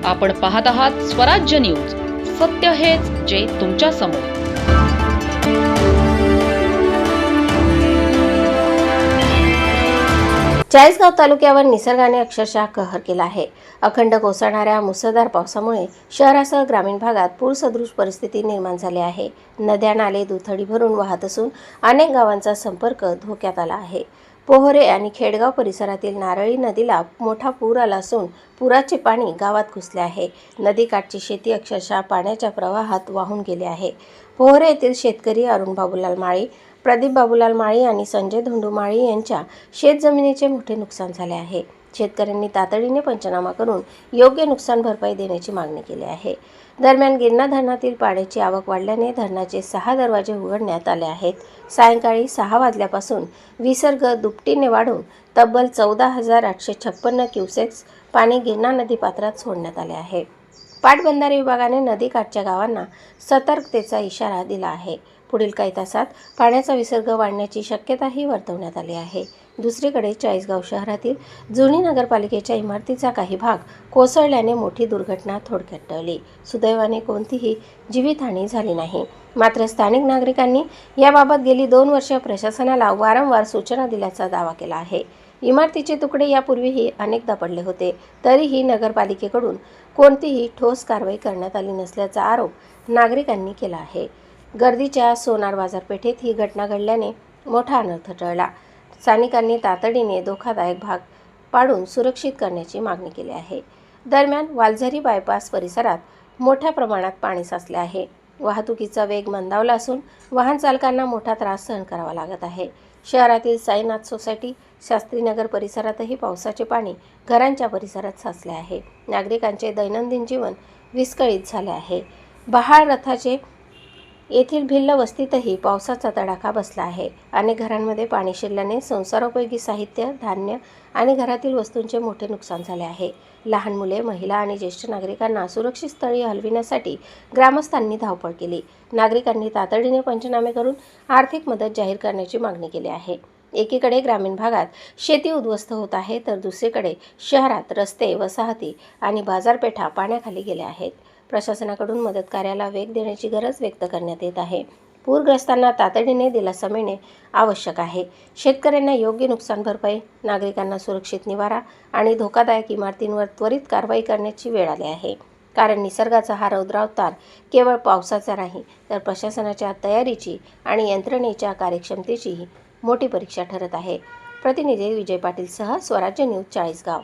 आपण पाहत आहात स्वराज्य न्यूज. सत्य हेच जे तुमच्या समोर. चाळीसगाव तालुक्यावर निसर्गाने अक्षरशः कहर केला आहे. अखंड कोसळणाऱ्या मुसळधार पावसामुळे शहरासह ग्रामीण भागात पूरसदृश परिस्थिती निर्माण झाली आहे. नद्या नाले दुथडी भरून वाहत असून अनेक गावांचा संपर्क धोक्यात आला आहे. पोहरे आणि खेडगाव परिसरातील नारळी नदीला मोठा पूर आला असून पुराचे पाणी गावात घुसले आहे. नदीकाठची शेती अक्षरशः पाण्याच्या प्रवाहात वाहून गेली आहे. पोहरे येथील शेतकरी अरुण बाबूलाल माळी, प्रदीप बाबूलाल माळी आणि संजय धोंडू माळी यांच्या शेतजमिनीचे मोठे नुकसान झाले आहे. शेतकऱ्यांनी तातडीने पंचनामा करून योग्य नुकसान भरपाई देण्याची मागणी केली आहे. दरम्यान गिरणा धरणातील पाण्याची आवक वाढल्याने धरणाचे 6 दरवाजे उघडण्यात आले आहेत. सायंकाळी 6 वाजल्यापासून विसर्ग दुपटीने वाढून तब्बल 14,856 क्युसेक्स पाणी गिरणा नदीपात्रात सोडण्यात आले आहे. पाटबंधारे विभागाने नदीकाठच्या गावांना सतर्कतेचा इशारा दिला आहे. पुढील काही तासात पाण्याचा विसर्ग वाढण्याची शक्यताही वर्तवण्यात आली आहे. दुसरीकडे चाळीसगाव शहरातील जुनी नगरपालिकेच्या इमारतीचा काही भाग कोसळल्याने मोठी दुर्घटना थोडक्यात टळली. सुदैवाने कोणतीही जीवितहानी झाली नाही. मात्र स्थानिक नागरिकांनी याबाबत गेली 2 वर्षे प्रशासनाला वारंवार सूचना दिल्याचा दावा केला आहे. इमारतीचे तुकडे यापूर्वीही अनेकदा पडले होते, तरीही नगरपालिकेकडून कोणतीही ठोस कारवाई करण्यात आली नसल्याचा आरोप नागरिकांनी केला आहे. गर्दीच्या सोनार बाजारपेठेत ही घटना घडल्याने मोठा अनर्थ टळला. स्थानिकांनी तातडीने धोकादायक भाग पाडून सुरक्षित करण्याची मागणी केली आहे. दरम्यान वालझरी बायपास परिसरात मोठ्या प्रमाणात पाणी साचले आहे. वाहतुकीचा वेग मंदावला असून वाहन चालकांना मोठा त्रास सहन करावा लागत आहे. शहरातील साईनाथ सोसायटी, शास्त्रीनगर परिसरातही पावसाचे पाणी घरांच्या परिसरात साचले आहे. नागरिकांचे दैनंदिन जीवन विस्कळीत झाले आहे. बहाळ रथाचे येथील भिल्ल वस्तीतही पावसाचा तडाखा बसला आहे. अनेक घरांमध्ये पाणी शिरल्याने संसारोपयोगी साहित्य, धान्य आणि घरातील वस्तूंचे मोठे नुकसान झाले आहे. लहान मुले, महिला आणि ज्येष्ठ नागरिकांना सुरक्षित स्थळी हलविण्यासाठी ग्रामस्थांनी धावपळ केली. नागरिकांनी तातडीने पंचनामे करून आर्थिक मदत जाहीर करण्याची मागणी केली आहे. एकीकडे ग्रामीण भागात शेती उद्ध्वस्त होत आहे, तर दुसरीकडे शहरात रस्ते, वसाहती आणि बाजारपेठा पाण्याखाली गेल्या आहेत. प्रशासनाकडून मदत कार्याला वेग देण्याची गरज व्यक्त करण्यात येत आहे. पूरग्रस्तांना तातडीने दिलासा मिळणे आवश्यक आहे. शेतकऱ्यांना योग्य नुकसान भरपाई, नागरिकांना सुरक्षित निवारा आणि धोकादायक इमारतींवर त्वरित कारवाई करण्याची वेळ आली आहे. कारण निसर्गाचा हा रौद्रावतार केवळ पावसाचा नाही, तर प्रशासनाच्या तयारीची आणि यंत्रणेच्या कार्यक्षमतेचीही मोठी परीक्षा ठरत आहे. प्रतिनिधी विजय पाटील सह स्वराज्य न्यूज, चाळीसगाव.